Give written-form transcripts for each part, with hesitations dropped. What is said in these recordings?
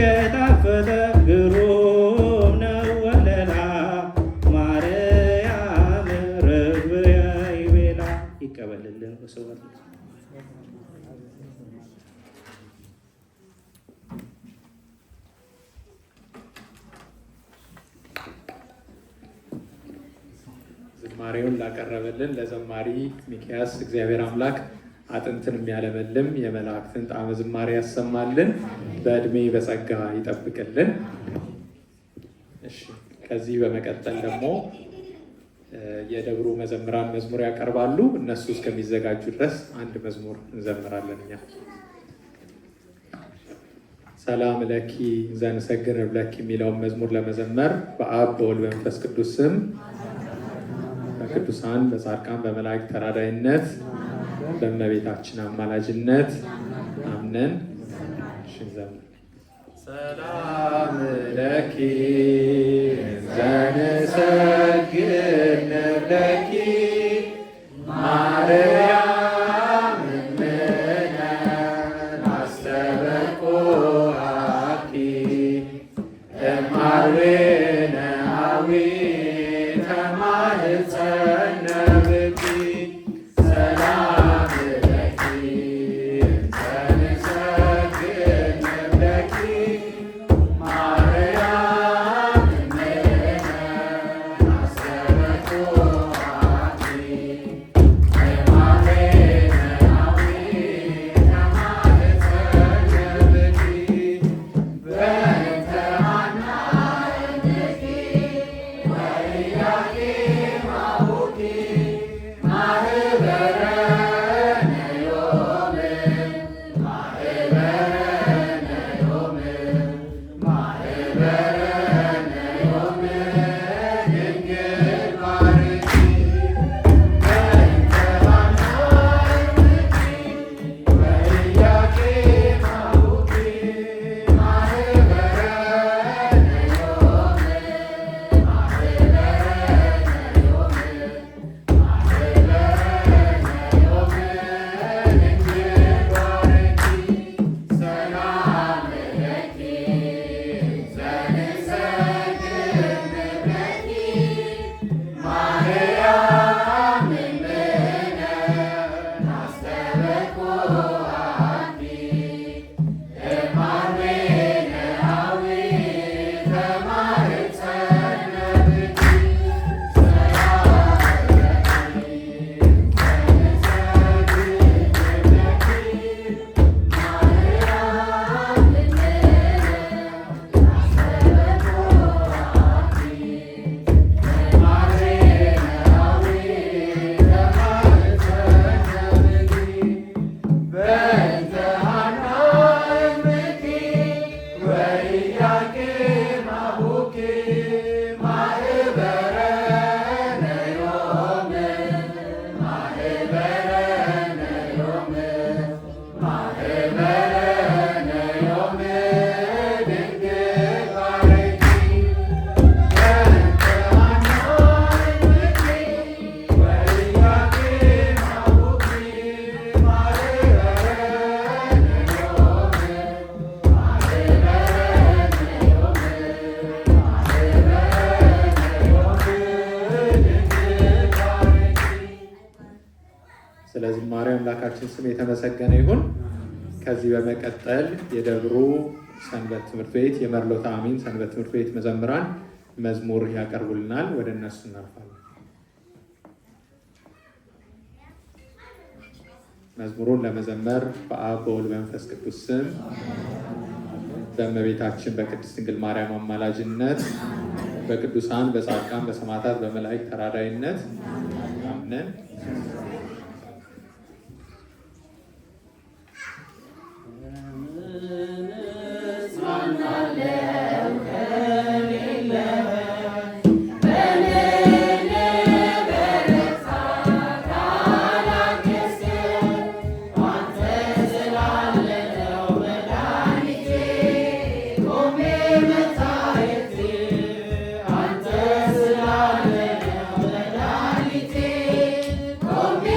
የጣፈጠ ግሩም ነው ወለላ ማርያም ርግብ ይቤላ ይቀበልልን በሰውነት ዝማሬውን ላቀረበልን ለዘማሪ ሚክያስ እግዚአብሔር አምላክ አጥንትን የሚያለመልም የመላእክትን ጣዕመ ዝማሬ ያሰማልን፣ በእድሜ በጸጋ ይጠብቅልን። እሺ፣ ከዚህ በመቀጠል ደግሞ የደብሩ መዘምራን መዝሙር ያቀርባሉ። እነሱ እስከሚዘጋጁ ድረስ አንድ መዝሙር እንዘምራለን። እኛ ሰላም ለኪ ዘንሰግር ብለኪ የሚለውን መዝሙር ለመዘመር በአብ በወልድ በመንፈስ ቅዱስ ስም በቅዱሳን በጻድቃን በመላእክት ተራዳይነት በእመቤታችን አማላጅነት አምነን እንዘምር። ሰላም ለኪ ዘንሰግድ ለኪ ማርያም እምነ አስተበቁአኪ እምአርዌነ አዊ ተማህፀነ ብኪ ሰላም ለኪ ዘንሰግድ ለኪ ማርያም እምነ አስተበቁአኪ እምአርዌነ አዊ ተማህፀነ ብኪ በእንተ ሐና እምኪ ወኢያቄም አቡኪ ማህበረነ ዮም ማህበረነ ዮም ማህበረነ ዮም ድንግል ባርኪ በእንተ ሐና እምኪ ወኢያቄም አቡኪ ማህበረነ ዮም ስለ ዝማሬ አምላካችን ስም የተመሰገነ ይሁን። ከዚህ በመቀጠል የደብሩ ሰንበት ትምህርት ቤት የመርሎተ አሚን ሰንበት ትምህርት ቤት መዘምራን መዝሙር ያቀርቡልናል። ወደ እነሱ እናልፋለን። መዝሙሩን ለመዘመር በአብ በወልድ በመንፈስ ቅዱስ ስም በእመቤታችን በቅድስት ድንግል ማርያም አማላጅነት በቅዱሳን በጻድቃን በሰማዕታት በመላእክት ተራዳይነት አምነን Come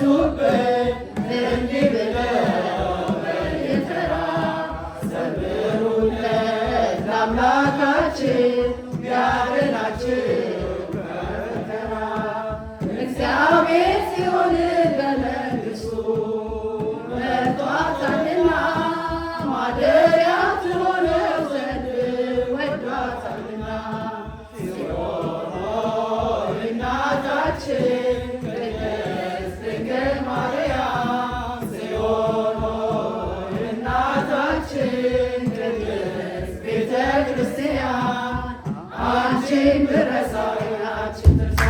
ድረሱብን እንዲህ ብለው በየተራ ዘምሩለት ለአምላካችን ያድናችሁ ከመከራ እግዚአብሔር ሲሆን በመንግሥቱ መርጧታልና ማደሪያ ትሆነው ዘንድ ወዷታልና ጽዮን ሆይ እናታችን ቅድስት ድንግል ማርያም ጽዮን ሆይ እናታችን ቅድስት ቤተ ክርስቲያን አንቺን ብረሳ ዓይናችን ትርሳ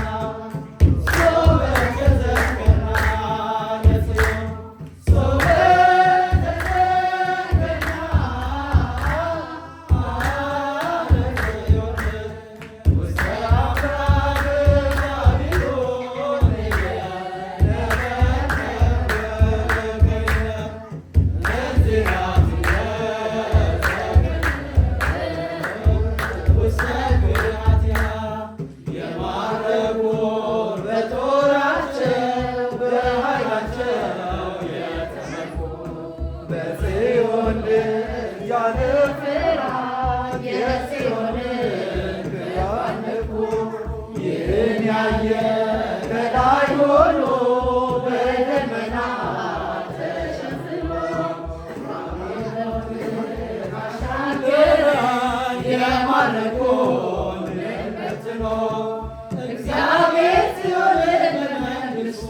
እግዚአብሔር ሲሆን በመንግሥቱ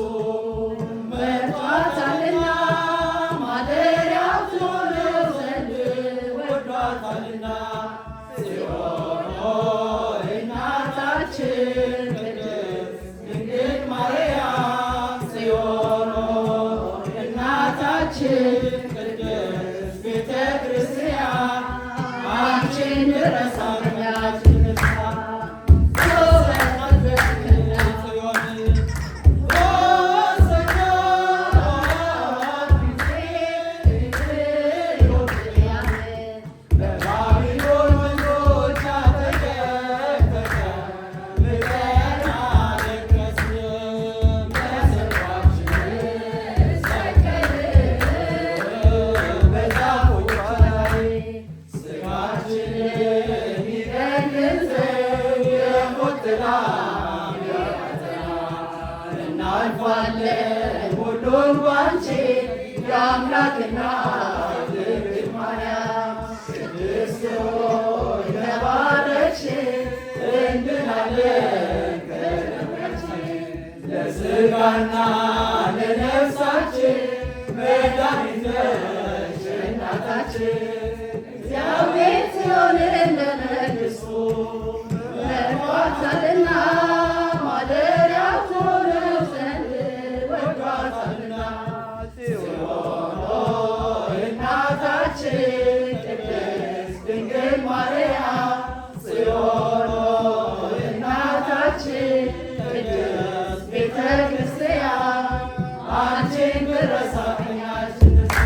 መርጧታልና ማደሪያ ትሆነው ዘንድ ወዷታልና ጽዮን ሆይ እናታችን ቅድስት ድንግል ማርያም ጽዮን ሆይ እናታችን ቅድስት ቤተ ክርስቲያን አንቺን ድረሳ ዓይናችን ትርሳ እናልፋለን ሁሉን ባንቺ የአምላክና ድንግል ማርያም ቅድስት ሆይ ተባረክሽ እንድናለን ከደዌያችን ለሥጋና ለነፍሳችን መድኃኒት ነሽ እናታችን እግዚአብሔር ሲሆንን ለመንግሥቱ መርጧታልና ማደሪያ ትሆነው ዘንድ ወዷታልና ጽዮን ሆይ እናታችን ቅድስት ድንግል ማርያም ጽዮን ሆይ እናታችን ቅድስት ቤተ ክርስቲያን አንቺን ብረሳ ዓይናችን ትርሳ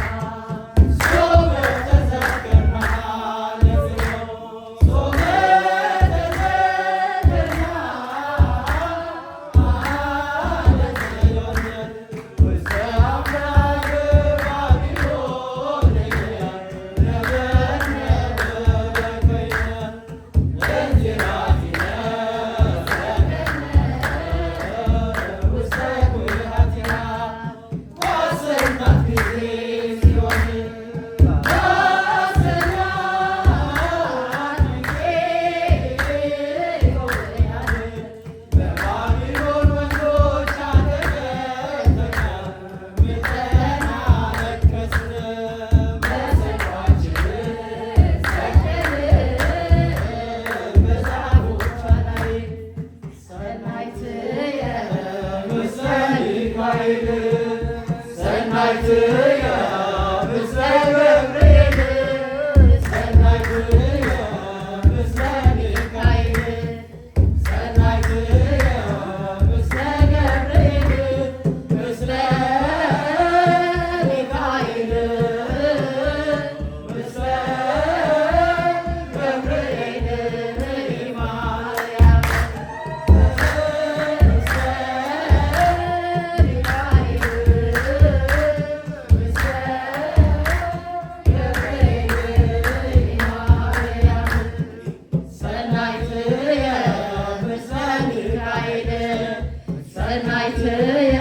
ሰናይትየ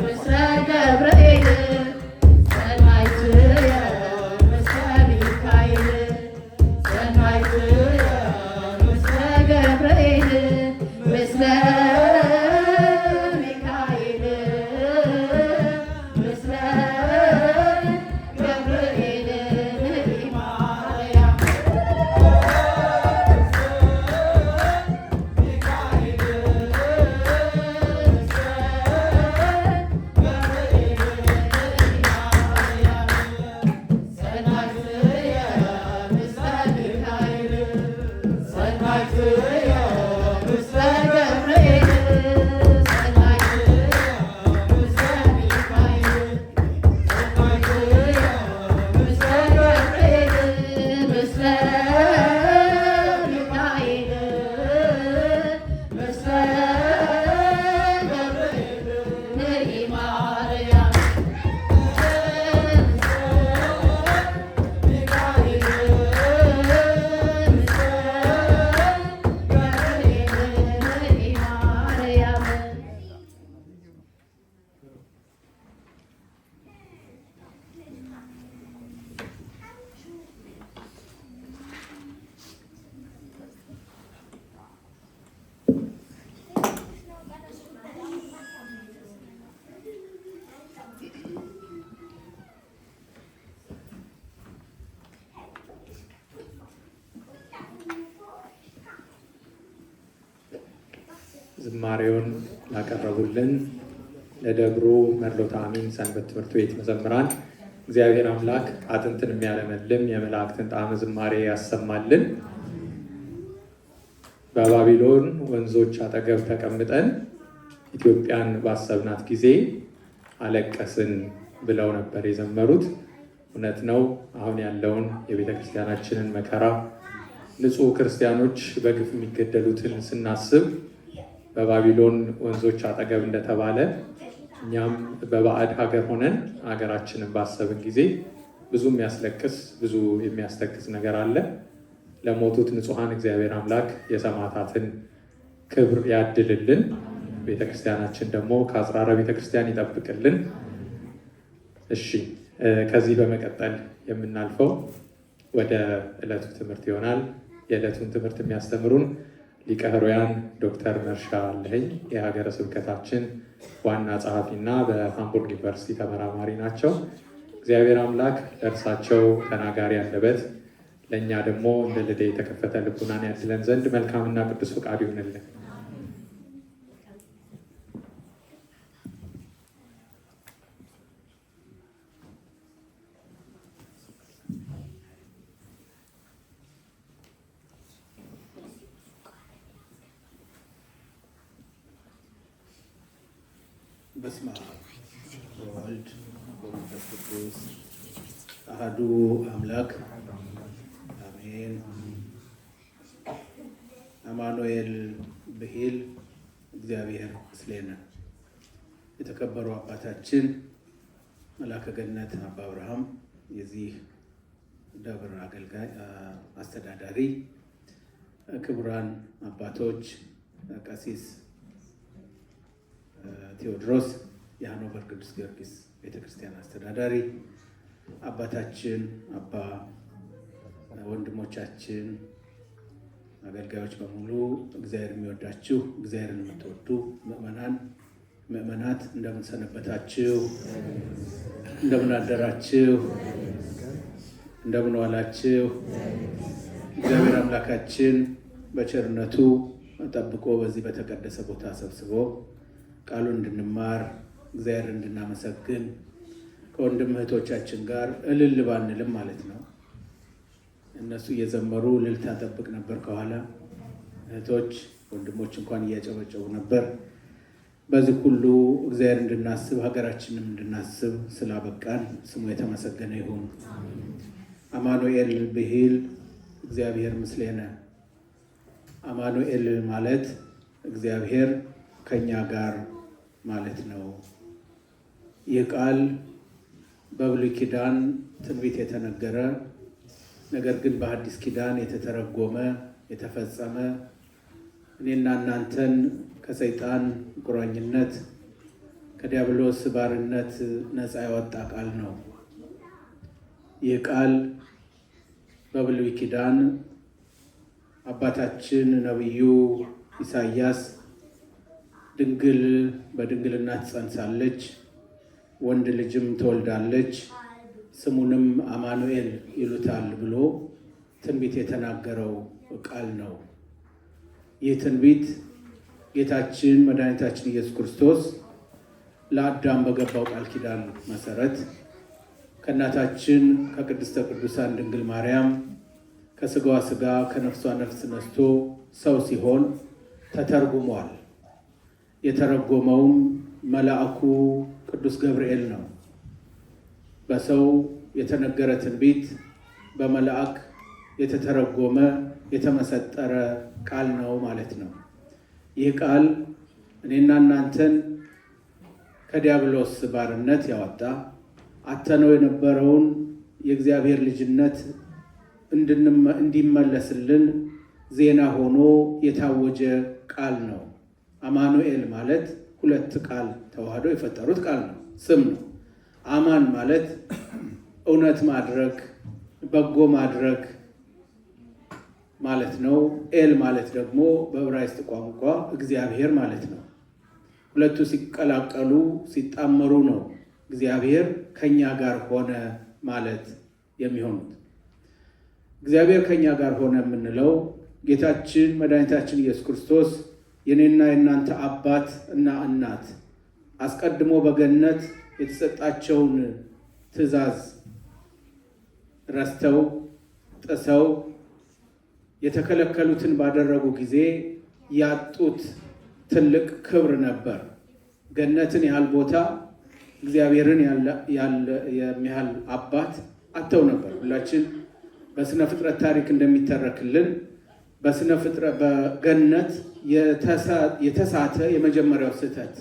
ምስለ ገብርኤል ሰናይትየ ምስለ ሚካኤል ሰናይትየ ምስለ ገብርኤል ምስለ ሚካኤል ምስለ ገብርኤል ማርያም ዝማሬውን ላቀረቡልን ለደብሩ መርሎተ አሚን ሰንበት ትምህርት ቤት መዘምራን እግዚአብሔር አምላክ አጥንትን የሚያለመልም የመላእክትን ጣዕመ ዝማሬ ያሰማልን። በባቢሎን ወንዞች አጠገብ ተቀምጠን ኢትዮጵያን ባሰብናት ጊዜ አለቀስን ብለው ነበር የዘመሩት። እውነት ነው። አሁን ያለውን የቤተ ክርስቲያናችንን መከራ፣ ንጹሕ ክርስቲያኖች በግፍ የሚገደሉትን ስናስብ በባቢሎን ወንዞች አጠገብ እንደተባለ እኛም በባዕድ ሀገር ሆነን ሀገራችንን ባሰብን ጊዜ ብዙ የሚያስለቅስ ብዙ የሚያስተክዝ ነገር አለ። ለሞቱት ንጹሐን እግዚአብሔር አምላክ የሰማዕታትን ክብር ያድልልን። ቤተክርስቲያናችን ደግሞ ከአጽራረ ቤተክርስቲያን ይጠብቅልን። እሺ፣ ከዚህ በመቀጠል የምናልፈው ወደ ዕለቱ ትምህርት ይሆናል። የዕለቱን ትምህርት የሚያስተምሩን ሊቀ ኅሩያን ዶክተር መርሻ አለኸኝ የሀገረ ስብከታችን ዋና ጸሐፊና በሃምቡርግ ዩኒቨርሲቲ ተመራማሪ ናቸው። እግዚአብሔር አምላክ ለእርሳቸው ተናጋሪ አንደበት ለእኛ ደግሞ እንደ ልደ የተከፈተ ልቡናን ያድለን ዘንድ መልካምና ቅዱስ ፈቃዱ ይሁንልን። በስመ አብ ወወልድ ወመንፈስ ቅዱስ አሐዱ አምላክ አሜን። አማኑኤል ብሂል እግዚአብሔር ምስሌነ። የተከበሩ አባታችን መልአከ ገነት አባ አብርሃም የዚህ ደብር አገልጋይ አስተዳዳሪ፣ ክቡራን አባቶች፣ ቀሲስ ቴዎድሮስ የሃኖቨር ቅዱስ ጊዮርጊስ ቤተክርስቲያን አስተዳዳሪ፣ አባታችን አባ ወንድሞቻችን፣ አገልጋዮች በሙሉ እግዚአብሔር የሚወዳችሁ እግዚአብሔርን የምትወዱ ምእመናት እንደምን ሰነበታችሁ? እንደምን አደራችሁ? እንደምን ዋላችሁ? እግዚአብሔር አምላካችን በቸርነቱ ጠብቆ በዚህ በተቀደሰ ቦታ ሰብስቦ ቃሉን እንድንማር እግዚአብሔር እንድናመሰግን ከወንድም እህቶቻችን ጋር እልል ባንልም ማለት ነው። እነሱ እየዘመሩ እልልታ ጠብቅ ነበር ከኋላ። እህቶች ወንድሞች እንኳን እያጨበጨቡ ነበር። በዚህ ሁሉ እግዚአብሔር እንድናስብ ሀገራችንም እንድናስብ ስላበቃን ስሙ የተመሰገነ ይሁን። አማኑኤል ብሂል እግዚአብሔር ምስሌነ። አማኑኤል ማለት እግዚአብሔር ከኛ ጋር ማለት ነው። ይህ ቃል በብሉይ ኪዳን ትንቢት የተነገረ ነገር ግን በሐዲስ ኪዳን የተተረጎመ የተፈጸመ እኔና እናንተን ከሰይጣን ቁራኝነት ከዲያብሎስ ባርነት ነፃ ያወጣ ቃል ነው። ይህ ቃል በብሉይ ኪዳን አባታችን ነቢዩ ኢሳይያስ ድንግል በድንግልና ትጸንሳለች፣ ወንድ ልጅም ትወልዳለች፣ ስሙንም አማኑኤል ይሉታል ብሎ ትንቢት የተናገረው ቃል ነው። ይህ ትንቢት ጌታችን መድኃኒታችን ኢየሱስ ክርስቶስ ለአዳም በገባው ቃል ኪዳን መሰረት ከእናታችን ከቅድስተ ቅዱሳን ድንግል ማርያም ከስጋዋ ስጋ ከነፍሷ ነፍስ ነስቶ ሰው ሲሆን ተተርጉሟል። የተረጎመውም መልአኩ ቅዱስ ገብርኤል ነው። በሰው የተነገረ ትንቢት በመልአክ የተተረጎመ የተመሰጠረ ቃል ነው ማለት ነው። ይህ ቃል እኔና እናንተን ከዲያብሎስ ባርነት ያወጣ አተነው የነበረውን የእግዚአብሔር ልጅነት እንዲመለስልን ዜና ሆኖ የታወጀ ቃል ነው። አማኑኤል ማለት ሁለት ቃል ተዋህዶ የፈጠሩት ቃል ነው፣ ስም ነው። አማን ማለት እውነት ማድረግ፣ በጎ ማድረግ ማለት ነው። ኤል ማለት ደግሞ በዕብራይስጥ ቋንቋ እግዚአብሔር ማለት ነው። ሁለቱ ሲቀላቀሉ ሲጣመሩ ነው እግዚአብሔር ከኛ ጋር ሆነ ማለት የሚሆኑት። እግዚአብሔር ከኛ ጋር ሆነ የምንለው ጌታችን መድኃኒታችን ኢየሱስ ክርስቶስ የኔና የእናንተ አባት እና እናት አስቀድሞ በገነት የተሰጣቸውን ትእዛዝ ረስተው ጥሰው የተከለከሉትን ባደረጉ ጊዜ ያጡት ትልቅ ክብር ነበር። ገነትን ያህል ቦታ እግዚአብሔርን የሚያህል አባት አጥተው ነበር። ሁላችን በስነ ፍጥረት ታሪክ እንደሚተረክልን በገነት የተሳተ የመጀመሪያው ስህተት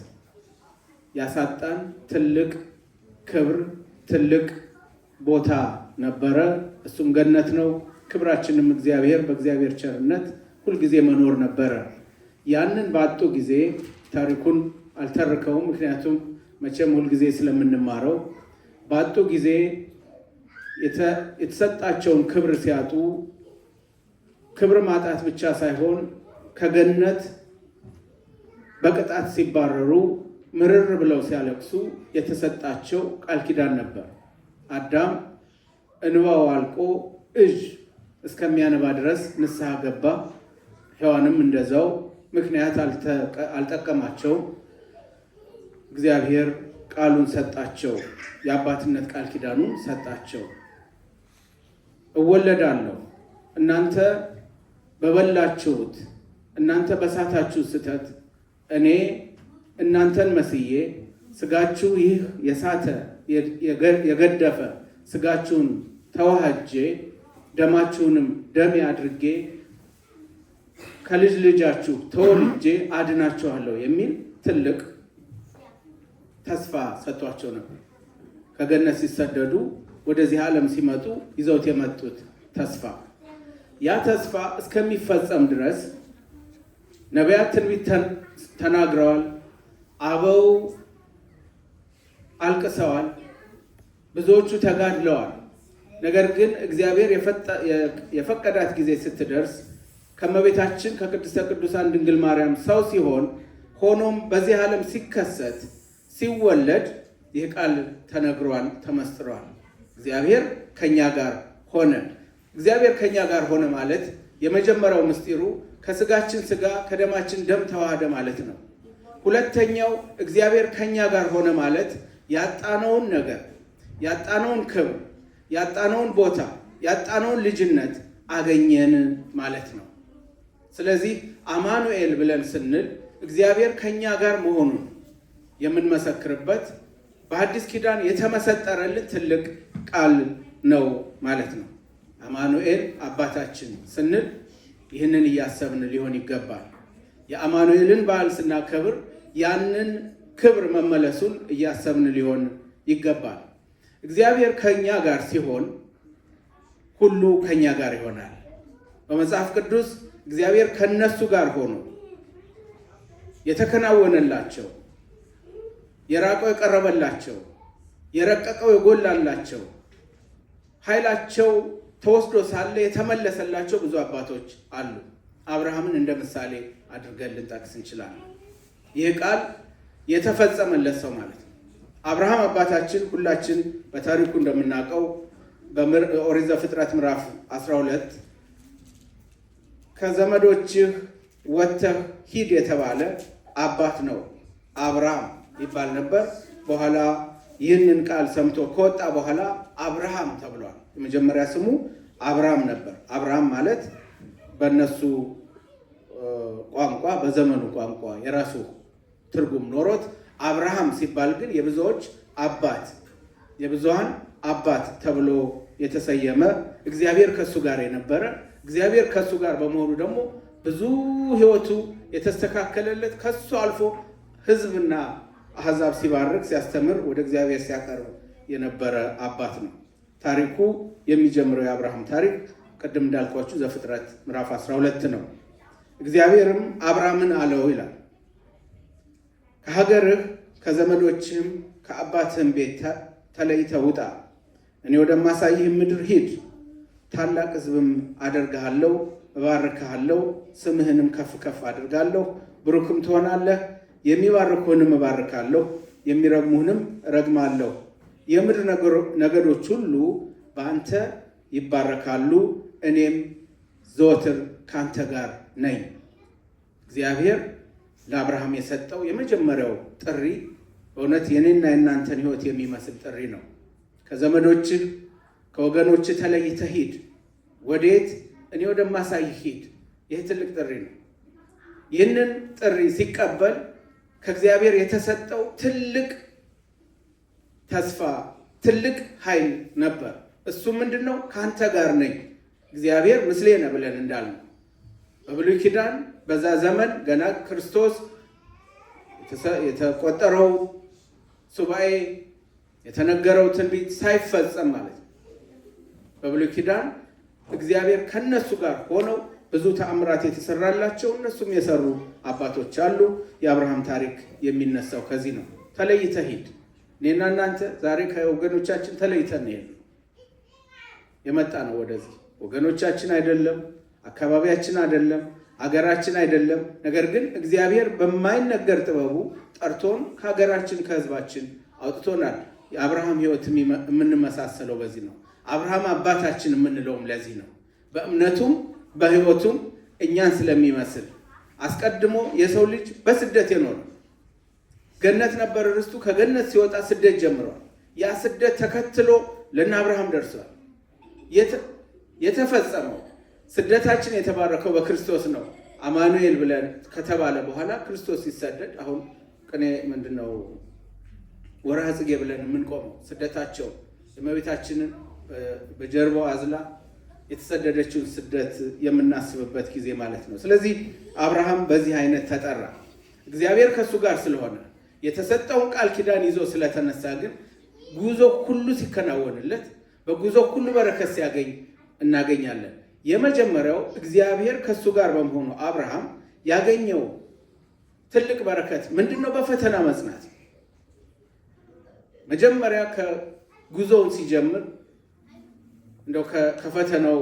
ያሳጣን ትልቅ ክብር ትልቅ ቦታ ነበረ። እሱም ገነት ነው። ክብራችንም እግዚአብሔር በእግዚአብሔር ቸርነት ሁልጊዜ መኖር ነበረ። ያንን ባጡ ጊዜ ታሪኩን አልተርከውም፣ ምክንያቱም መቼም ሁልጊዜ ስለምንማረው ባጡ ጊዜ የተሰጣቸውን ክብር ሲያጡ ክብር ማጣት ብቻ ሳይሆን ከገነት በቅጣት ሲባረሩ ምርር ብለው ሲያለቅሱ የተሰጣቸው ቃል ኪዳን ነበር። አዳም እንባው አልቆ እጅ እስከሚያነባ ድረስ ንስሐ ገባ። ሔዋንም እንደዛው። ምክንያት አልጠቀማቸውም። እግዚአብሔር ቃሉን ሰጣቸው፣ የአባትነት ቃል ኪዳኑን ሰጣቸው። እወለዳለሁ፣ እናንተ በበላችሁት እናንተ በሳታችሁ ስህተት እኔ እናንተን መስዬ ስጋችሁ ይህ የሳተ የገደፈ ስጋችሁን ተዋህጄ ደማችሁንም ደሜ አድርጌ ከልጅ ልጃችሁ ተወልጄ አድናችኋለሁ የሚል ትልቅ ተስፋ ሰጥቷቸው ነበር። ከገነት ሲሰደዱ ወደዚህ ዓለም ሲመጡ ይዘውት የመጡት ተስፋ፣ ያ ተስፋ እስከሚፈጸም ድረስ ነቢያት ትንቢት ተናግረዋል። አበው አልቅሰዋል። ብዙዎቹ ተጋድለዋል። ነገር ግን እግዚአብሔር የፈቀዳት ጊዜ ስትደርስ ከእመቤታችን ከቅድስተ ቅዱሳን ድንግል ማርያም ሰው ሲሆን ሆኖም በዚህ ዓለም ሲከሰት ሲወለድ ይህ ቃል ተነግሯል፣ ተመስጥሯል። እግዚአብሔር ከኛ ጋር ሆነ። እግዚአብሔር ከኛ ጋር ሆነ ማለት የመጀመሪያው ምስጢሩ ከስጋችን ስጋ ከደማችን ደም ተዋህደ ማለት ነው። ሁለተኛው እግዚአብሔር ከኛ ጋር ሆነ ማለት ያጣነውን ነገር፣ ያጣነውን ክብር፣ ያጣነውን ቦታ፣ ያጣነውን ልጅነት አገኘን ማለት ነው። ስለዚህ አማኑኤል ብለን ስንል እግዚአብሔር ከኛ ጋር መሆኑን የምንመሰክርበት በአዲስ ኪዳን የተመሰጠረልን ትልቅ ቃል ነው ማለት ነው። አማኑኤል አባታችን ስንል ይህንን እያሰብን ሊሆን ይገባል። የአማኑኤልን በዓል ስናከብር ያንን ክብር መመለሱን እያሰብን ሊሆን ይገባል። እግዚአብሔር ከኛ ጋር ሲሆን ሁሉ ከኛ ጋር ይሆናል። በመጽሐፍ ቅዱስ እግዚአብሔር ከነሱ ጋር ሆኖ የተከናወነላቸው፣ የራቀው የቀረበላቸው፣ የረቀቀው የጎላላቸው፣ ኃይላቸው ተወስዶ ሳለ የተመለሰላቸው ብዙ አባቶች አሉ። አብርሃምን እንደ ምሳሌ አድርገን ልንጠቅስ እንችላለን። ይህ ቃል የተፈጸመለት ሰው ማለት ነው። አብርሃም አባታችን ሁላችን በታሪኩ እንደምናውቀው በኦሪት ዘፍጥረት ምዕራፍ 12 ከዘመዶችህ ወጥተህ ሂድ የተባለ አባት ነው። አብርሃም ይባል ነበር። በኋላ ይህንን ቃል ሰምቶ ከወጣ በኋላ አብርሃም ተብሏል። የመጀመሪያ ስሙ አብርሃም ነበር። አብርሃም ማለት በእነሱ ቋንቋ፣ በዘመኑ ቋንቋ የራሱ ትርጉም ኖሮት፣ አብርሃም ሲባል ግን የብዙዎች አባት፣ የብዙሃን አባት ተብሎ የተሰየመ እግዚአብሔር ከሱ ጋር የነበረ፣ እግዚአብሔር ከሱ ጋር በመሆኑ ደግሞ ብዙ ሕይወቱ የተስተካከለለት፣ ከሱ አልፎ ሕዝብና አሕዛብ ሲባርክ ሲያስተምር ወደ እግዚአብሔር ሲያቀርብ የነበረ አባት ነው። ታሪኩ የሚጀምረው የአብርሃም ታሪክ ቅድም እንዳልኳችሁ ዘፍጥረት ምዕራፍ 12 ነው። እግዚአብሔርም አብርሃምን አለው ይላል፣ ከሀገርህ ከዘመዶችህም ከአባትህም ቤት ተለይተህ ውጣ፣ እኔ ወደማሳይህ ምድር ሂድ። ታላቅ ሕዝብም አደርግሃለሁ፣ እባርክሃለሁ፣ ስምህንም ከፍ ከፍ አድርጋለሁ፣ ብሩክም ትሆናለህ። የሚባርኩህንም እባርካለሁ፣ የሚረግሙህንም እረግማለሁ። የምድር ነገዶች ሁሉ በአንተ ይባረካሉ፣ እኔም ዘወትር ከአንተ ጋር ነኝ። እግዚአብሔር ለአብርሃም የሰጠው የመጀመሪያው ጥሪ በእውነት የኔና የእናንተን ሕይወት የሚመስል ጥሪ ነው። ከዘመዶችህ ከወገኖችህ ተለይተህ ሂድ። ወዴት? እኔ ወደማሳይህ ሂድ። ይህ ትልቅ ጥሪ ነው። ይህንን ጥሪ ሲቀበል ከእግዚአብሔር የተሰጠው ትልቅ ተስፋ፣ ትልቅ ኃይል ነበር። እሱ ምንድን ነው? ከአንተ ጋር ነኝ፣ እግዚአብሔር ምስሌነ ብለን እንዳልነው በብሉይ ኪዳን በዛ ዘመን ገና ክርስቶስ የተቆጠረው ሱባኤ የተነገረው ትንቢት ሳይፈጸም ማለት ነው። በብሉይ ኪዳን እግዚአብሔር ከነሱ ጋር ሆነው ብዙ ተአምራት የተሰራላቸው እነሱም የሰሩ አባቶች አሉ። የአብርሃም ታሪክ የሚነሳው ከዚህ ነው። ተለይተህ ሂድ። እኔና እናንተ ዛሬ ከወገኖቻችን ተለይተን ነው የመጣ ነው ወደዚህ። ወገኖቻችን አይደለም፣ አካባቢያችን አይደለም፣ ሀገራችን አይደለም። ነገር ግን እግዚአብሔር በማይነገር ጥበቡ ጠርቶን ከሀገራችን ከሕዝባችን አውጥቶናል። የአብርሃም ሕይወት የምንመሳሰለው በዚህ ነው። አብርሃም አባታችን የምንለውም ለዚህ ነው። በእምነቱም በሕይወቱም እኛን ስለሚመስል አስቀድሞ የሰው ልጅ በስደት የኖረ ገነት ነበር ርስቱ። ከገነት ሲወጣ ስደት ጀምሯል። ያ ስደት ተከትሎ ለእነ አብርሃም ደርሷል። የተፈጸመው ስደታችን የተባረከው በክርስቶስ ነው። አማኑኤል ብለን ከተባለ በኋላ ክርስቶስ ሲሰደድ አሁን ቅኔ ምንድነው ወርሃ ጽጌ ብለን የምንቆመው ስደታቸው የእመቤታችንን በጀርባው አዝላ የተሰደደችውን ስደት የምናስብበት ጊዜ ማለት ነው። ስለዚህ አብርሃም በዚህ አይነት ተጠራ። እግዚአብሔር ከእሱ ጋር ስለሆነ የተሰጠውን ቃል ኪዳን ይዞ ስለተነሳ ግን ጉዞ ሁሉ ሲከናወንለት በጉዞ ሁሉ በረከት ሲያገኝ እናገኛለን። የመጀመሪያው እግዚአብሔር ከእሱ ጋር በመሆኑ አብርሃም ያገኘው ትልቅ በረከት ምንድነው? በፈተና መጽናት። መጀመሪያ ከጉዞውን ሲጀምር እንደው ከፈተናው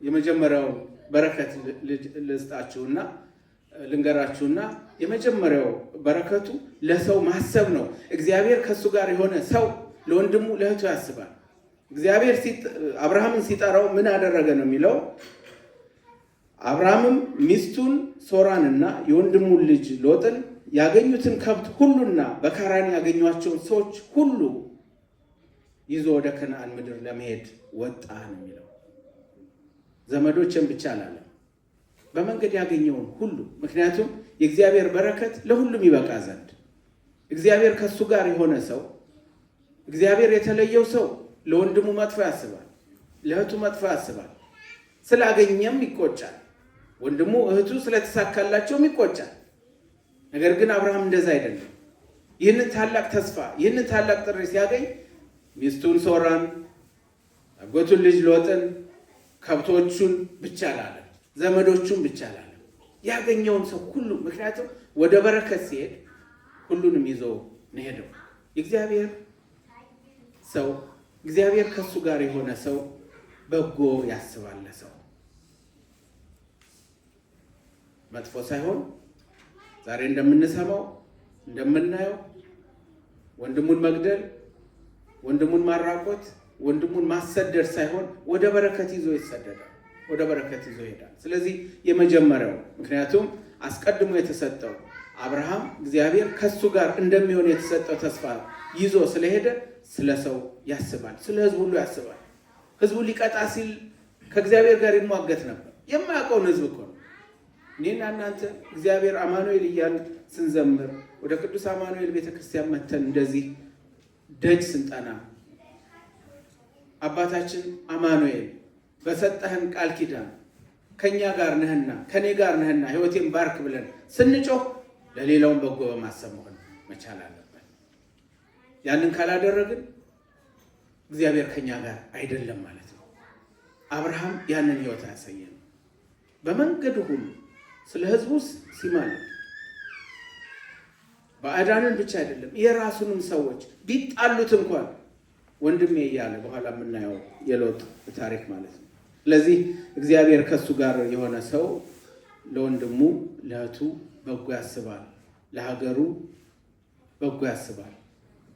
የመጀመሪያው በረከት ልስጣችሁና ልንገራችሁና የመጀመሪያው በረከቱ ለሰው ማሰብ ነው። እግዚአብሔር ከእሱ ጋር የሆነ ሰው ለወንድሙ ለእህቱ ያስባል። እግዚአብሔር አብርሃምን ሲጠራው ምን አደረገ ነው የሚለው። አብርሃምም ሚስቱን ሶራንና የወንድሙን ልጅ ሎጥን ያገኙትን ከብት ሁሉና በካራን ያገኟቸውን ሰዎች ሁሉ ይዞ ወደ ከነዓን ምድር ለመሄድ ወጣ ነው የሚለው። ዘመዶችን ብቻ አላለም፣ በመንገድ ያገኘውን ሁሉ። ምክንያቱም የእግዚአብሔር በረከት ለሁሉም ይበቃ ዘንድ እግዚአብሔር ከሱ ጋር የሆነ ሰው፣ እግዚአብሔር የተለየው ሰው ለወንድሙ መጥፎ ያስባል፣ ለእህቱ መጥፎ ያስባል። ስላገኘም ይቆጫል። ወንድሙ እህቱ ስለተሳካላቸውም ይቆጫል። ነገር ግን አብርሃም እንደዛ አይደለም። ይህንን ታላቅ ተስፋ ይህንን ታላቅ ጥሪ ሲያገኝ ሚስቱን ሶራን፣ አጎቱን ልጅ ሎጥን፣ ከብቶቹን ብቻ አላለም፣ ዘመዶቹን ብቻ አላለም። ያገኘውን ሰው ሁሉ። ምክንያቱም ወደ በረከት ሲሄድ ሁሉንም ይዞ ነው ሄደው። የእግዚአብሔር ሰው እግዚአብሔር ከሱ ጋር የሆነ ሰው በጎ ያስባል። ሰው መጥፎ ሳይሆን ዛሬ እንደምንሰማው እንደምናየው ወንድሙን መግደል፣ ወንድሙን ማራቆት፣ ወንድሙን ማሰደድ ሳይሆን ወደ በረከት ይዞ ይሰደዳል፣ ወደ በረከት ይዞ ይሄዳል። ስለዚህ የመጀመሪያው ምክንያቱም አስቀድሞ የተሰጠው አብርሃም እግዚአብሔር ከሱ ጋር እንደሚሆን የተሰጠው ተስፋ ይዞ ስለሄደ ስለ ሰው ያስባል፣ ስለ ሕዝብ ሁሉ ያስባል። ሕዝቡ ሊቀጣ ሲል ከእግዚአብሔር ጋር ይሟገት ነበር። የማያውቀውን ሕዝብ እኮ ነው። እኔና እናንተ እግዚአብሔር አማኑኤል እያልን ስንዘምር ወደ ቅዱስ አማኑኤል ቤተክርስቲያን መተን እንደዚህ ደጅ ስንጠና አባታችን አማኑኤል በሰጠህን ቃል ኪዳን ከኛ ጋር ነህና ከኔ ጋር ነህና ሕይወቴን ባርክ ብለን ስንጮህ ለሌላውን በጎ በማሰብ መሆን መቻል አለበት። ያንን ካላደረግን እግዚአብሔር ከኛ ጋር አይደለም ማለት ነው። አብርሃም ያንን ሕይወት ያሳየን። በመንገዱ ሁሉ ስለ ሕዝቡ ሲማልድ ባዕዳንን ብቻ አይደለም የራሱንም ሰዎች ቢጣሉት እንኳን ወንድሜ እያለ በኋላ የምናየው የሎጥ ታሪክ ማለት ነው። ስለዚህ እግዚአብሔር ከሱ ጋር የሆነ ሰው ለወንድሙ ለእህቱ በጎ ያስባል፣ ለሀገሩ በጎ ያስባል።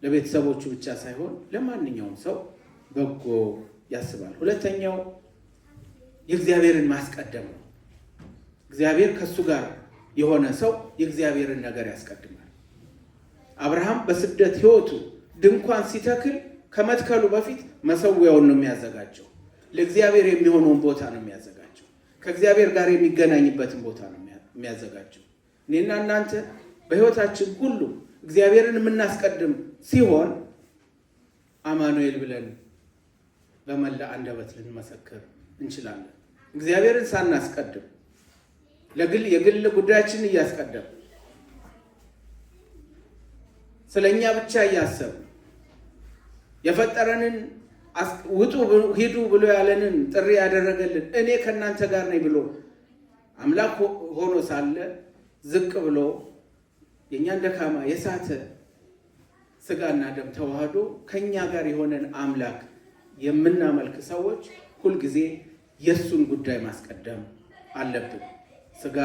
ለቤተሰቦቹ ብቻ ሳይሆን ለማንኛውም ሰው በጎ ያስባል። ሁለተኛው የእግዚአብሔርን ማስቀደም ነው። እግዚአብሔር ከሱ ጋር የሆነ ሰው የእግዚአብሔርን ነገር ያስቀድማል። አብርሃም በስደት ሕይወቱ ድንኳን ሲተክል ከመትከሉ በፊት መሰዊያውን ነው የሚያዘጋጀው። ለእግዚአብሔር የሚሆነውን ቦታ ነው የሚያዘጋጀው። ከእግዚአብሔር ጋር የሚገናኝበትን ቦታ ነው የሚያዘጋጀው። እኔና እናንተ በሕይወታችን ሁሉ እግዚአብሔርን የምናስቀድም ሲሆን አማኑኤል ብለን በመላ አንደበት ልንመሰክር እንችላለን። እግዚአብሔርን ሳናስቀድም የግል ጉዳያችንን እያስቀደም ስለኛ ብቻ እያሰብን የፈጠረንን ውጡ ሂዱ ብሎ ያለንን ጥሪ ያደረገልን እኔ ከእናንተ ጋር ነኝ ብሎ አምላክ ሆኖ ሳለ ዝቅ ብሎ የእኛን ደካማ የሳተ ስጋና ደም ተዋህዶ ከኛ ጋር የሆነን አምላክ የምናመልክ ሰዎች ሁልጊዜ የእሱን ጉዳይ ማስቀደም አለብን። ስጋ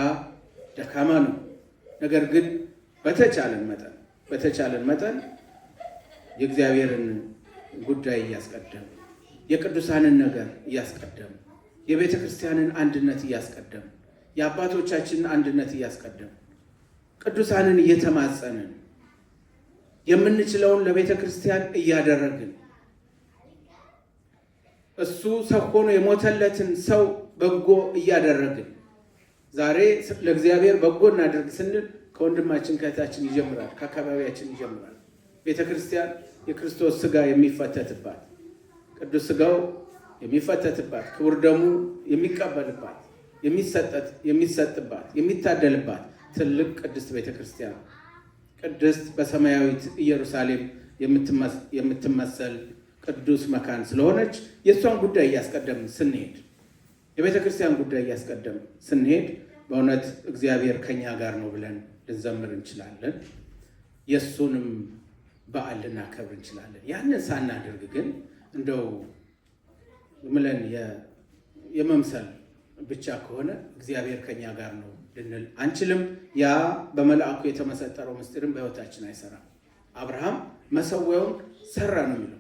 ደካማ ነው። ነገር ግን በተቻለን መጠን የእግዚአብሔርን ጉዳይ እያስቀደም፣ የቅዱሳንን ነገር እያስቀደም፣ የቤተ ክርስቲያንን አንድነት እያስቀደም፣ የአባቶቻችንን አንድነት እያስቀደም፣ ቅዱሳንን እየተማጸንን የምንችለውን ለቤተ ክርስቲያን እያደረግን እሱ ሰው ሆኖ የሞተለትን ሰው በጎ እያደረግን ዛሬ ለእግዚአብሔር በጎ እናደርግ ስንል ከወንድማችን ከእህታችን ይጀምራል፣ ከአካባቢያችን ይጀምራል። ቤተ ክርስቲያን የክርስቶስ ስጋ የሚፈተትባት፣ ቅዱስ ስጋው የሚፈተትባት፣ ክቡር ደሙ የሚቀበልባት፣ የሚሰጥባት፣ የሚታደልባት ትልቅ ቅድስት ቤተ ክርስቲያን፣ ቅድስት በሰማያዊት ኢየሩሳሌም የምትመሰል ቅዱስ መካን ስለሆነች የእሷን ጉዳይ እያስቀደምን ስንሄድ፣ የቤተ ክርስቲያን ጉዳይ እያስቀደምን ስንሄድ በእውነት እግዚአብሔር ከኛ ጋር ነው ብለን ልንዘምር እንችላለን። የእሱንም በዓል ልናከብር እንችላለን። ያንን ሳናደርግ ግን እንደው ምለን የመምሰል ብቻ ከሆነ እግዚአብሔር ከኛ ጋር ነው ልንል አንችልም። ያ በመልአኩ የተመሰጠረው ምስጢርም በሕይወታችን አይሰራም። አብርሃም መሰዊያውን ሰራ ነው የሚለው።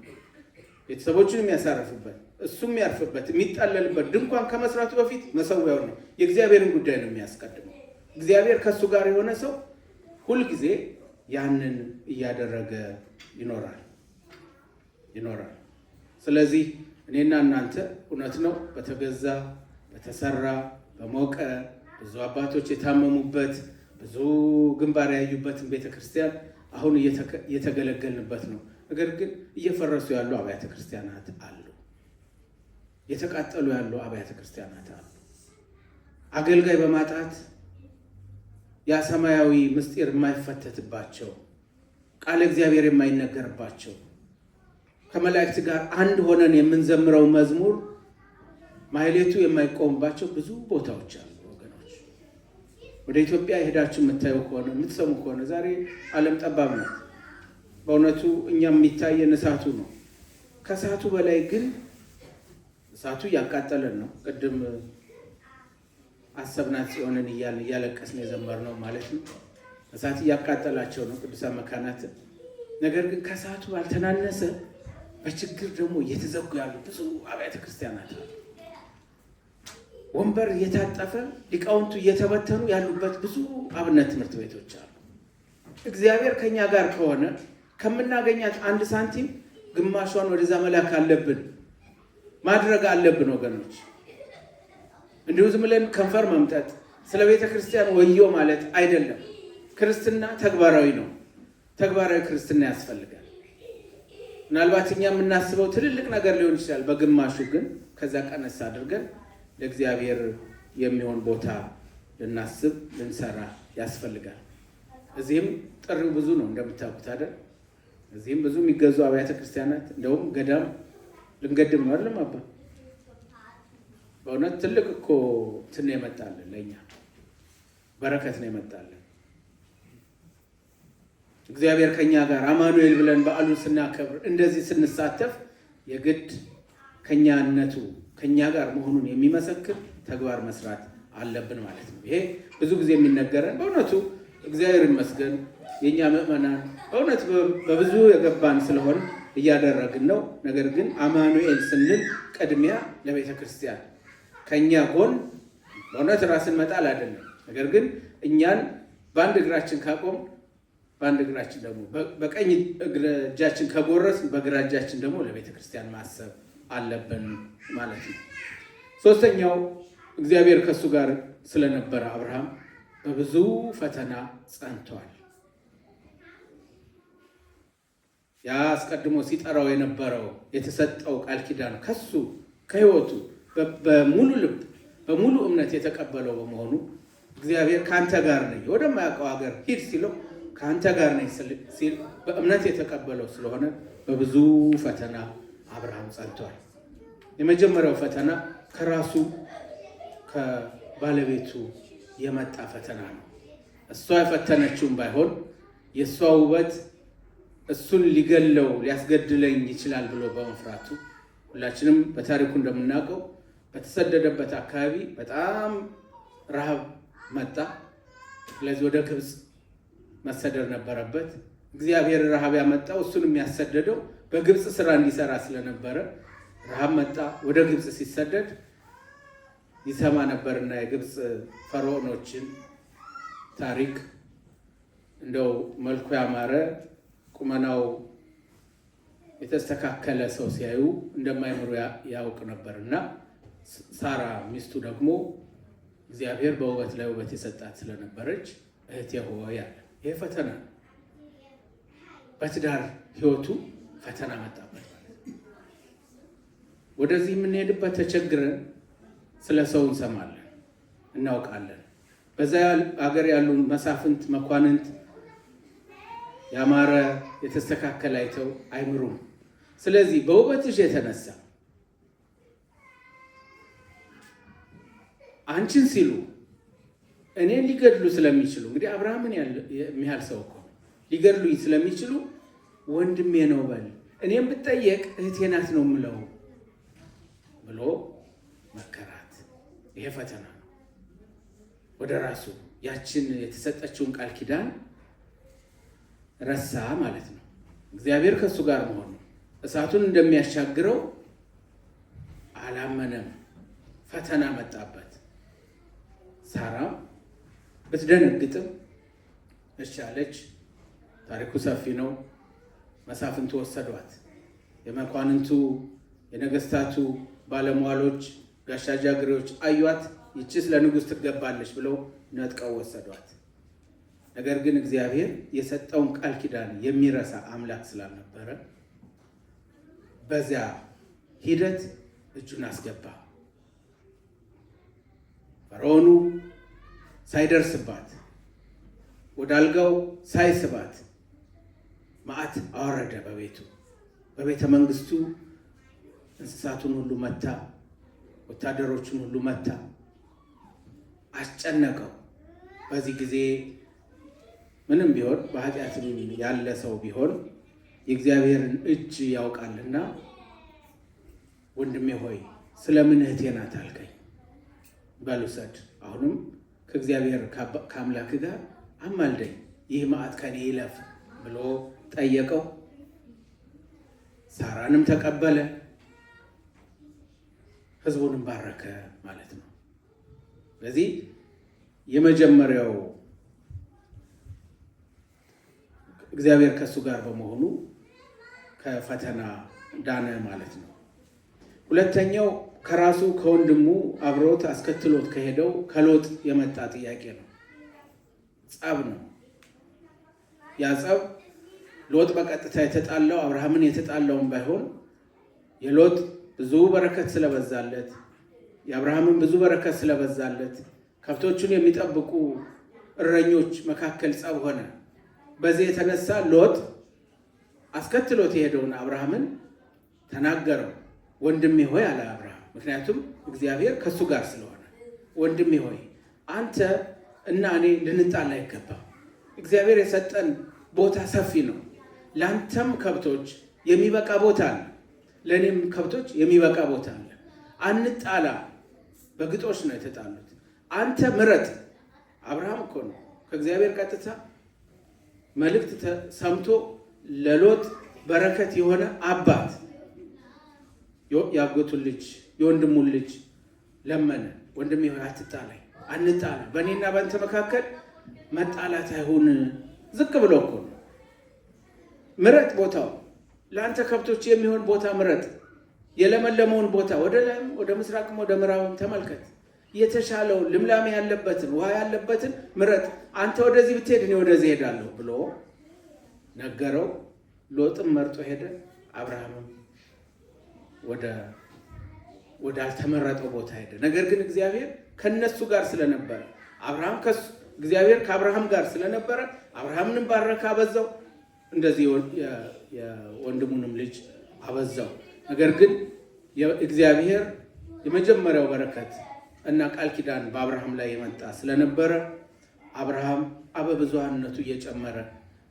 ቤተሰቦቹን የሚያሳርፍበት፣ እሱም የሚያርፍበት፣ የሚጠለልበት ድንኳን ከመስራቱ በፊት መሰዊያውን ነው፣ የእግዚአብሔርን ጉዳይ ነው የሚያስቀድመው። እግዚአብሔር ከእሱ ጋር የሆነ ሰው ሁልጊዜ ያንን እያደረገ ይኖራል። ስለዚህ እኔና እናንተ እውነት ነው በተገዛ በተሰራ በሞቀ ብዙ አባቶች የታመሙበት ብዙ ግንባር ያዩበትን ቤተክርስቲያን አሁን እየተገለገልንበት ነው። ነገር ግን እየፈረሱ ያሉ አብያተ ክርስቲያናት አሉ። የተቃጠሉ ያሉ አብያተ ክርስቲያናት አሉ። አገልጋይ በማጣት ያ ሰማያዊ ምስጢር የማይፈተትባቸው፣ ቃለ እግዚአብሔር የማይነገርባቸው፣ ከመላእክት ጋር አንድ ሆነን የምንዘምረው መዝሙር ማህሌቱ የማይቆምባቸው ብዙ ቦታዎች አሉ ወገኖች። ወደ ኢትዮጵያ ሄዳችሁ የምታዩ ከሆነ የምትሰሙ ከሆነ ዛሬ ዓለም ጠባብ ናት። በእውነቱ እኛም የሚታየን እሳቱ ነው። ከእሳቱ በላይ ግን እሳቱ እያቃጠለን ነው። ቅድም አሰብናት ጽዮንን እያለቀስን የዘመርነው ማለት ነው። እሳት እያቃጠላቸው ነው ቅዱሳን መካናትን። ነገር ግን ከእሳቱ ባልተናነሰ በችግር ደግሞ እየተዘጉ ያሉ ብዙ አብያተ ክርስቲያናት አሉ። ወንበር እየታጠፈ ሊቃውንቱ እየተበተኑ ያሉበት ብዙ አብነት ትምህርት ቤቶች አሉ። እግዚአብሔር ከኛ ጋር ከሆነ ከምናገኛት አንድ ሳንቲም ግማሿን ወደዛ መላክ አለብን፣ ማድረግ አለብን ወገኖች። እንዲሁ ዝም ብለን ከንፈር መምጠጥ ስለ ቤተ ክርስቲያን ወዮ ማለት አይደለም። ክርስትና ተግባራዊ ነው። ተግባራዊ ክርስትና ያስፈልጋል። ምናልባት እኛ የምናስበው ትልልቅ ነገር ሊሆን ይችላል። በግማሹ ግን ከዛ ቀነስ አድርገን ለእግዚአብሔር የሚሆን ቦታ ልናስብ ልንሰራ ያስፈልጋል። እዚህም ጥሪው ብዙ ነው እንደምታውቁት አይደል? እዚህም ብዙ የሚገዙ አብያተ ክርስቲያናት እንደውም ገዳም ልንገድም ነው አይደለም አባ? በእውነት ትልቅ እኮ እንትን ነው የመጣልን፣ ለእኛ በረከት ነው የመጣልን። እግዚአብሔር ከኛ ጋር አማኑኤል ብለን በዓሉን ስናከብር እንደዚህ ስንሳተፍ የግድ ከኛነቱ ከኛ ጋር መሆኑን የሚመሰክር ተግባር መስራት አለብን ማለት ነው። ይሄ ብዙ ጊዜ የሚነገረን በእውነቱ እግዚአብሔር ይመስገን የኛ ምዕመናን በእውነት በብዙ የገባን ስለሆን እያደረግን ነው። ነገር ግን አማኑኤል ስንል ቅድሚያ ለቤተ ክርስቲያን ከኛ ጎን በእውነት ራስን መጣል አይደለም። ነገር ግን እኛን በአንድ እግራችን ካቆም በአንድ እግራችን ደግሞ በቀኝ እጃችን ከጎረስን በግራ እጃችን ደግሞ ለቤተ ክርስቲያን ማሰብ አለብን ማለት ነው። ሶስተኛው እግዚአብሔር ከሱ ጋር ስለነበረ አብርሃም በብዙ ፈተና ጸንቷል። ያ አስቀድሞ ሲጠራው የነበረው የተሰጠው ቃል ኪዳን ከሱ ከህይወቱ በሙሉ ልብ በሙሉ እምነት የተቀበለው በመሆኑ እግዚአብሔር ከአንተ ጋር ነኝ ወደማያውቀው ሀገር ሂድ ሲለው ከአንተ ጋር ነኝ ሲል በእምነት የተቀበለው ስለሆነ በብዙ ፈተና አብርሃም ጸንቷል። የመጀመሪያው ፈተና ከራሱ ከባለቤቱ የመጣ ፈተና ነው። እሷ የፈተነችውም ባይሆን የእሷ ውበት እሱን ሊገለው ሊያስገድለኝ ይችላል ብሎ በመፍራቱ ሁላችንም በታሪኩ እንደምናውቀው በተሰደደበት አካባቢ በጣም ረሃብ መጣ። ስለዚህ ወደ ግብፅ መሰደድ ነበረበት። እግዚአብሔር ረሃብ ያመጣው እሱን የሚያሰደደው በግብፅ ስራ እንዲሰራ ስለነበረ ረሃብ መጣ። ወደ ግብፅ ሲሰደድ ይሰማ ነበርና የግብፅ ፈርዖኖችን ታሪክ እንደው መልኩ ያማረ ቁመናው የተስተካከለ ሰው ሲያዩ እንደማይምሩ ያውቅ ነበርና ሳራ ሚስቱ ደግሞ እግዚአብሔር በውበት ላይ ውበት የሰጣት ስለነበረች እህቴ ሆይ አለ። ይሄ ፈተና በትዳር ህይወቱ ፈተና መጣበት ማለት ነው። ወደዚህ የምንሄድበት ተቸግረን ስለ ሰው እንሰማለን፣ እናውቃለን። በዛ ሀገር ያሉ መሳፍንት መኳንንት ያማረ የተስተካከለ አይተው አይምሩም። ስለዚህ በውበትሽ የተነሳ አንቺን ሲሉ እኔን ሊገድሉ ስለሚችሉ እንግዲህ አብርሃምን የሚያህል ሰው እኮ ሊገድሉኝ ስለሚችሉ ወንድሜ ነው በል፣ እኔም ብጠየቅ እህቴ ናት ነው የምለው ብሎ መከራት። ይሄ ፈተና ነው። ወደ ራሱ ያችን የተሰጠችውን ቃል ኪዳን ረሳ ማለት ነው። እግዚአብሔር ከእሱ ጋር መሆኑ እሳቱን እንደሚያሻግረው አላመነም። ፈተና መጣበት። ሳራም ብትደነግጥም እሺ አለች። ታሪኩ ሰፊ ነው። መሳፍንቱ ወሰዷት። የመኳንንቱ የነገስታቱ ባለሟሎች ጋሻ ጃግሬዎች አዩት። ይችስ ለንጉሥ ትገባለች ብለው ነጥቀው ወሰዷት። ነገር ግን እግዚአብሔር የሰጠውን ቃል ኪዳን የሚረሳ አምላክ ስላልነበረ በዚያ ሂደት እጁን አስገባ። ፈርዖኑ ሳይደርስባት ወደ አልጋው ሳይስባት መዓት አወረደ በቤቱ በቤተ መንግስቱ። እንስሳቱን ሁሉ መታ፣ ወታደሮቹን ሁሉ መታ፣ አስጨነቀው። በዚህ ጊዜ ምንም ቢሆን በኃጢአትም ያለ ሰው ቢሆን የእግዚአብሔርን እጅ ያውቃልና ወንድሜ ሆይ ስለምን እህቴ ናት አልከኝ? በል ውሰድ፣ አሁንም ከእግዚአብሔር ከአምላክ ጋር አማልደኝ፣ ይህ መዓት ከኔ ይለፍ ብሎ ጠየቀው። ሳራንም ተቀበለ፣ ሕዝቡንም ባረከ ማለት ነው። ስለዚህ የመጀመሪያው እግዚአብሔር ከእሱ ጋር በመሆኑ ከፈተና ዳነ ማለት ነው። ሁለተኛው ከራሱ ከወንድሙ አብሮት አስከትሎት ከሄደው ከሎጥ የመጣ ጥያቄ ነው። ጸብ ነው። ያ ጸብ ሎጥ በቀጥታ የተጣላው አብርሃምን የተጣላውን ባይሆን የሎጥ ብዙ በረከት ስለበዛለት የአብርሃምን ብዙ በረከት ስለበዛለት ከብቶቹን የሚጠብቁ እረኞች መካከል ጸብ ሆነ። በዚህ የተነሳ ሎጥ አስከትሎት የሄደውን አብርሃምን ተናገረው። ወንድሜ ሆይ አለ አብርሃም፣ ምክንያቱም እግዚአብሔር ከሱ ጋር ስለሆነ። ወንድሜ ሆይ አንተ እና እኔ ልንጣላ አይገባም። እግዚአብሔር የሰጠን ቦታ ሰፊ ነው። ለአንተም ከብቶች የሚበቃ ቦታ አለ፣ ለእኔም ከብቶች የሚበቃ ቦታ አለ። አንጣላ። በግጦሽ ነው የተጣሉት። አንተ ምረጥ። አብርሃም እኮ ነው ከእግዚአብሔር ቀጥታ መልእክት ሰምቶ ለሎጥ በረከት የሆነ አባት ያጎቱን ልጅ የወንድሙን ልጅ ለመነ። ወንድሜ ሆይ አትጣላኝ፣ አንጣላ፣ በእኔና በአንተ መካከል መጣላት አይሁን። ዝቅ ብሎ እኮ ነው ምረጥ። ቦታው ለአንተ ከብቶች የሚሆን ቦታ ምረጥ። የለመለመውን ቦታ ወደ ላይም ወደ ምስራቅም ወደ ምዕራብም ተመልከት። የተሻለውን ልምላሜ ያለበትን ውሃ ያለበትን ምረጥ። አንተ ወደዚህ ብትሄድ እኔ ወደዚህ ሄዳለሁ ብሎ ነገረው። ሎጥም መርጦ ሄደ። አብርሃምም ወደ አልተመረጠው ቦታ ሄደ። ነገር ግን እግዚአብሔር ከነሱ ጋር ስለነበረ እግዚአብሔር ከአብርሃም ጋር ስለነበረ አብርሃምንም ባረከ፣ አበዛው። እንደዚህ የወንድሙንም ልጅ አበዛው። ነገር ግን እግዚአብሔር የመጀመሪያው በረከት እና ቃል ኪዳን በአብርሃም ላይ የመጣ ስለነበረ አብርሃም በብዙሃንነቱ እየጨመረ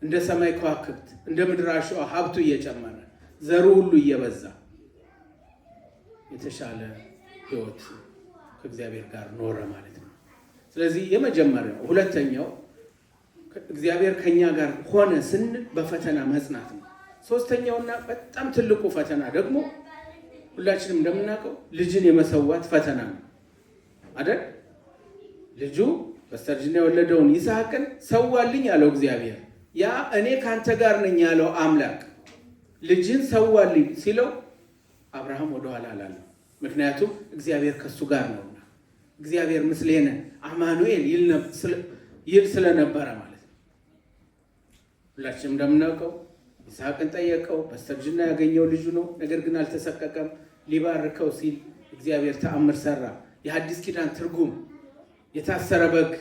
እንደ ሰማይ ከዋክብት እንደ ምድር አሸዋ ሀብቱ እየጨመረ ዘሩ ሁሉ እየበዛ የተሻለ ሕይወት ከእግዚአብሔር ጋር ኖረ ማለት ነው። ስለዚህ የመጀመሪያው። ሁለተኛው እግዚአብሔር ከኛ ጋር ሆነ ስንል በፈተና መጽናት ነው። ሶስተኛውና በጣም ትልቁ ፈተና ደግሞ ሁላችንም እንደምናውቀው ልጅን የመሰዋት ፈተና ነው አይደል? ልጁ በስተርጅና የወለደውን ይስሐቅን ሰዋልኝ ያለው እግዚአብሔር፣ ያ እኔ ካንተ ጋር ነኝ ያለው አምላክ ልጅን ሰዋልኝ ሲለው አብርሃም ወደኋላ አላለም። ምክንያቱም እግዚአብሔር ከሱ ጋር ነውና፣ እግዚአብሔር ምስሌነ አማኑኤል ይል ስለነበረ ማለት ነው። ሁላችንም እንደምናውቀው ይስሐቅን ጠየቀው። በስተርጅና ያገኘው ልጁ ነው። ነገር ግን አልተሰቀቀም። ሊባርከው ሲል እግዚአብሔር ተአምር ሰራ። የሐዲስ ኪዳን ትርጉም የታሰረ በግ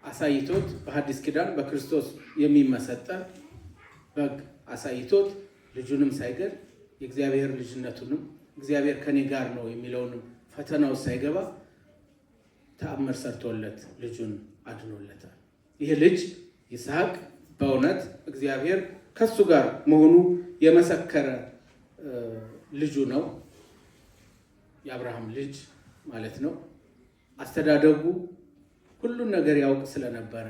አሳይቶት፣ በሐዲስ ኪዳን በክርስቶስ የሚመሰጠር በግ አሳይቶት ልጁንም ሳይገል የእግዚአብሔር ልጅነቱንም እግዚአብሔር ከኔ ጋር ነው የሚለውንም ፈተናው ሳይገባ ተአምር ሰርቶለት ልጁን አድኖለታል። ይህ ልጅ ይስሐቅ በእውነት እግዚአብሔር ከሱ ጋር መሆኑ የመሰከረ ልጁ ነው። የአብርሃም ልጅ ማለት ነው። አስተዳደጉ ሁሉን ነገር ያውቅ ስለነበረ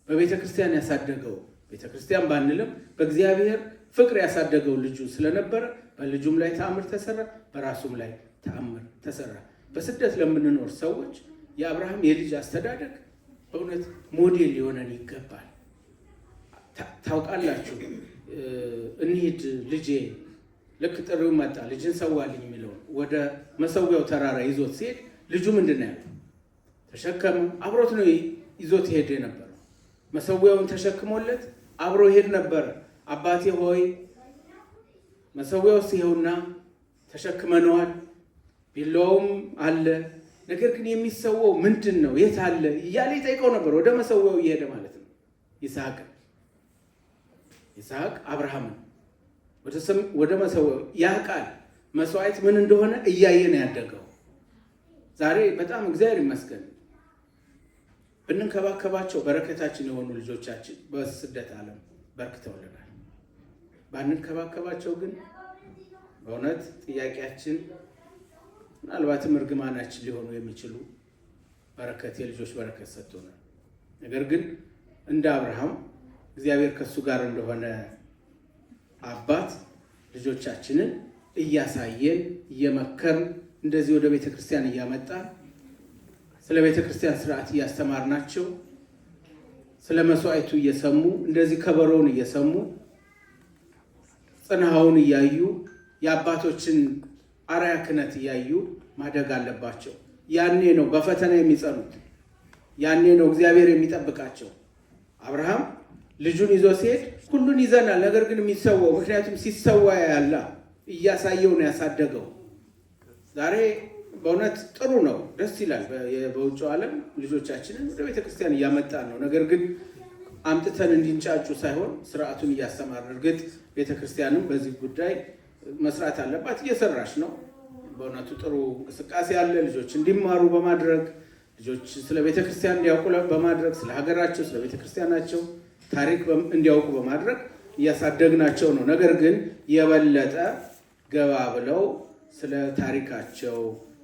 በቤተ ክርስቲያን ያሳደገው፣ ቤተ ክርስቲያን ባንልም በእግዚአብሔር ፍቅር ያሳደገው ልጁ ስለነበረ በልጁም ላይ ተአምር ተሰራ፣ በራሱም ላይ ተአምር ተሰራ። በስደት ለምንኖር ሰዎች የአብርሃም የልጅ አስተዳደግ በእውነት ሞዴል ሊሆነን ይገባል። ታውቃላችሁ፣ እንሂድ ልጄ፣ ልክ ጥሪው መጣ፣ ልጅን ሰዋልኝ የሚለውን ወደ መሰዊያው ተራራ ይዞት ሲሄድ ልጁ ምንድን ነው ያለው? ተሸከመ። አብሮት ነው ይዞት ሄድ የነበረው። መሰዊያውን ተሸክሞለት አብሮ ሄድ ነበረ። አባቴ ሆይ መሰዊያው ሲሄውና ተሸክመነዋል፣ ቢላውም አለ፣ ነገር ግን የሚሰዋው ምንድን ነው? የት አለ እያለ ይጠይቀው ነበር። ወደ መሰዊያው እየሄደ ማለት ነው። ይስሐቅ አብርሃምን ወደ መሰዊያው ያውቃል። መስዋዕት ምን እንደሆነ እያየ ነው ያደገው። ዛሬ በጣም እግዚአብሔር ይመስገን ብንንከባከባቸው በረከታችን የሆኑ ልጆቻችን በስደት ዓለም በርክተውልናል። ባንንከባከባቸው ግን በእውነት ጥያቄያችን ምናልባትም እርግማናችን ሊሆኑ የሚችሉ የልጆች በረከት ሰጥቶናል። ነገር ግን እንደ አብርሃም እግዚአብሔር ከሱ ጋር እንደሆነ አባት ልጆቻችንን እያሳየን እየመከርን እንደዚህ ወደ ቤተክርስቲያን እያመጣን ስለ ቤተክርስቲያን ስርዓት እያስተማርናቸው ስለ መስዋዕቱ እየሰሙ እንደዚህ ከበሮውን እየሰሙ ጽናውን እያዩ የአባቶችን አርአያ ክህነት እያዩ ማደግ አለባቸው። ያኔ ነው በፈተና የሚጸኑት። ያኔ ነው እግዚአብሔር የሚጠብቃቸው። አብርሃም ልጁን ይዞ ሲሄድ ሁሉን ይዘናል፣ ነገር ግን የሚሰዋው ምክንያቱም ሲሰዋ ያላ እያሳየው ነው ያሳደገው። ዛሬ በእውነት ጥሩ ነው፣ ደስ ይላል። በውጭው ዓለም ልጆቻችንን ወደ ቤተክርስቲያን እያመጣን ነው። ነገር ግን አምጥተን እንዲንጫጩ ሳይሆን ስርዓቱን እያስተማርን፣ እርግጥ ቤተክርስቲያንም በዚህ ጉዳይ መስራት አለባት፣ እየሰራች ነው። በእውነቱ ጥሩ እንቅስቃሴ አለ። ልጆች እንዲማሩ በማድረግ ልጆች ስለ ቤተክርስቲያን እንዲያውቁ በማድረግ ስለ ሀገራቸው ስለ ቤተክርስቲያናቸው ታሪክ እንዲያውቁ በማድረግ እያሳደግናቸው ነው። ነገር ግን የበለጠ ገባ ብለው ስለ ታሪካቸው፣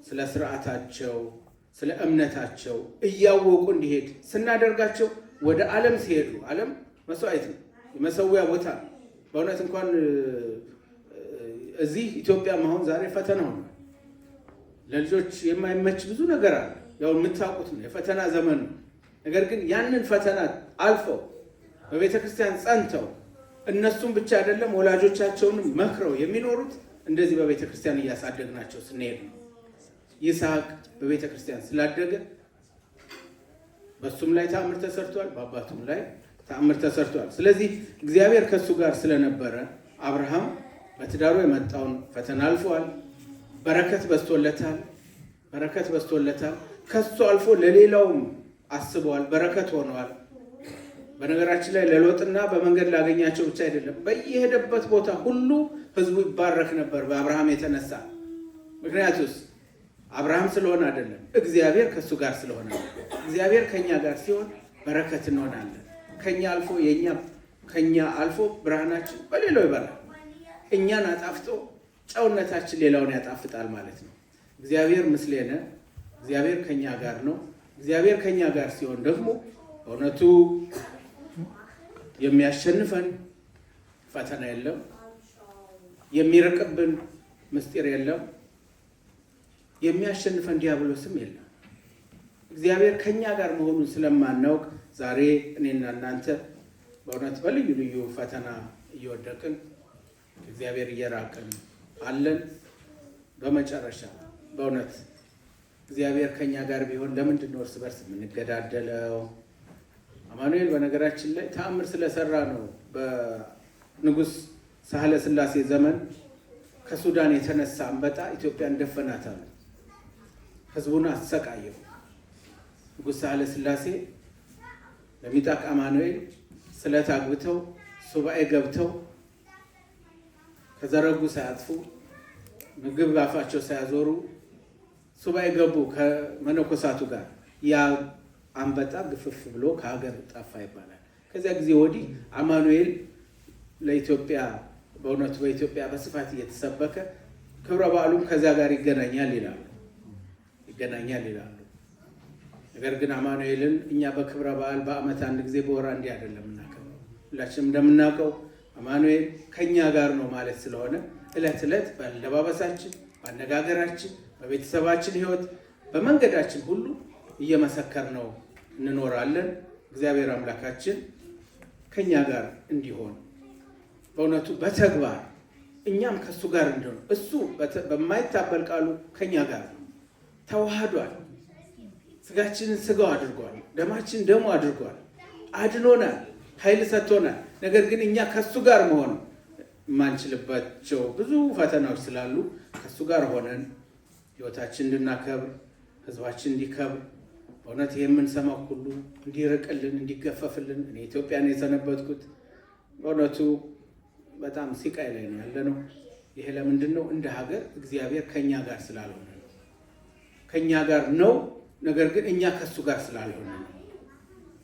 ስለ ስርዓታቸው፣ ስለ እምነታቸው እያወቁ እንዲሄድ ስናደርጋቸው ወደ ዓለም ሲሄዱ፣ ዓለም መስዋዕት ነው፣ የመሰዊያ ቦታ ነው። በእውነት እንኳን እዚህ ኢትዮጵያ አሁን ዛሬ ፈተና ሆነ። ለልጆች የማይመች ብዙ ነገር አለ። ያው የምታውቁት ነው፣ የፈተና ዘመን ነው። ነገር ግን ያንን ፈተና አልፈው በቤተ ክርስቲያን ጸንተው እነሱም ብቻ አይደለም ወላጆቻቸውንም መክረው የሚኖሩት እንደዚህ በቤተ ክርስቲያን እያሳደግናቸው ስንሄድ ነው። ይስሐቅ በቤተ ክርስቲያን ስላደገ በሱም ላይ ተአምር ተሰርቷል፣ በአባቱም ላይ ተአምር ተሰርቷል። ስለዚህ እግዚአብሔር ከሱ ጋር ስለነበረ አብርሃም በትዳሩ የመጣውን ፈተና አልፏል። በረከት በስቶለታል። ከሱ አልፎ ለሌላውም አስበዋል፣ በረከት ሆነዋል። በነገራችን ላይ ለሎጥና በመንገድ ላገኛቸው ብቻ አይደለም፣ በየሄደበት ቦታ ሁሉ ህዝቡ ይባረክ ነበር በአብርሃም የተነሳ። ምክንያቱስ አብርሃም ስለሆነ አይደለም፣ እግዚአብሔር ከሱ ጋር ስለሆነ። እግዚአብሔር ከኛ ጋር ሲሆን በረከት እንሆናለን። ከኛ አልፎ ብርሃናችን በሌላው ይበራል። እኛን አጣፍጦ ጨውነታችን ሌላውን ያጣፍጣል ማለት ነው። እግዚአብሔር ምስሌነ፣ እግዚአብሔር ከኛ ጋር ነው። እግዚአብሔር ከኛ ጋር ሲሆን ደግሞ በእውነቱ የሚያሸንፈን ፈተና የለም፣ የሚርቅብን ምስጢር የለም፣ የሚያሸንፈን ዲያብሎስም የለም። እግዚአብሔር ከኛ ጋር መሆኑን ስለማናውቅ ዛሬ እኔና እናንተ በእውነት በልዩ ልዩ ፈተና እየወደቅን እግዚአብሔር እየራቅን አለን። በመጨረሻ በእውነት እግዚአብሔር ከኛ ጋር ቢሆን ለምንድን ነው እርስ በርስ የምንገዳደለው? አማኑኤል በነገራችን ላይ ተአምር ስለሰራ ነው። በንጉሥ ሳህለ ሥላሴ ዘመን ከሱዳን የተነሳ አንበጣ ኢትዮጵያን ደፈናታል፣ ህዝቡን አሰቃየው። ንጉሥ ሳህለ ሥላሴ ለሚጣቅ አማኑኤል ስለት አግብተው ሱባኤ ገብተው ከዘረጉ ሳያጥፉ ምግብ ባፋቸው ሳያዞሩ ሱባኤ ገቡ ከመነኮሳቱ ጋር። ያ አንበጣ ግፍፍ ብሎ ከሀገር ጠፋ ይባላል። ከዚያ ጊዜ ወዲህ አማኑኤል ለኢትዮጵያ በእውነቱ በኢትዮጵያ በስፋት እየተሰበከ ክብረ በዓሉም ከዚያ ጋር ይገናኛል ይላሉ። ነገር ግን አማኑኤልን እኛ በክብረ በዓል በዓመት አንድ ጊዜ በወር አንዴ አይደለም እናከብረው። ሁላችንም እንደምናውቀው አማኑኤል ከኛ ጋር ነው ማለት ስለሆነ ዕለት ዕለት በአለባበሳችን፣ በአነጋገራችን፣ በቤተሰባችን ህይወት፣ በመንገዳችን ሁሉ እየመሰከር ነው እንኖራለን። እግዚአብሔር አምላካችን ከኛ ጋር እንዲሆን በእውነቱ በተግባር እኛም ከሱ ጋር እንዲሆን እሱ በማይታበል ቃሉ ከኛ ጋር ነው። ተዋህዷል። ስጋችንን ስጋው አድርጓል፣ ደማችን ደሙ አድርጓል፣ አድኖናል፣ ኃይል ሰጥቶናል። ነገር ግን እኛ ከሱ ጋር መሆን የማንችልባቸው ብዙ ፈተናዎች ስላሉ ከሱ ጋር ሆነን ህይወታችን እንድናከብር፣ ህዝባችን እንዲከብር፣ በእውነት የምንሰማው ሁሉ እንዲርቅልን፣ እንዲገፈፍልን። እኔ ኢትዮጵያ ነው የሰነበትኩት። በእውነቱ በጣም ሲቃይ ላይ ነው ያለ ነው። ይሄ ለምንድን ነው? እንደ ሀገር እግዚአብሔር ከኛ ጋር ስላልሆነ ነው። ከኛ ጋር ነው፣ ነገር ግን እኛ ከሱ ጋር ስላልሆነ ነው።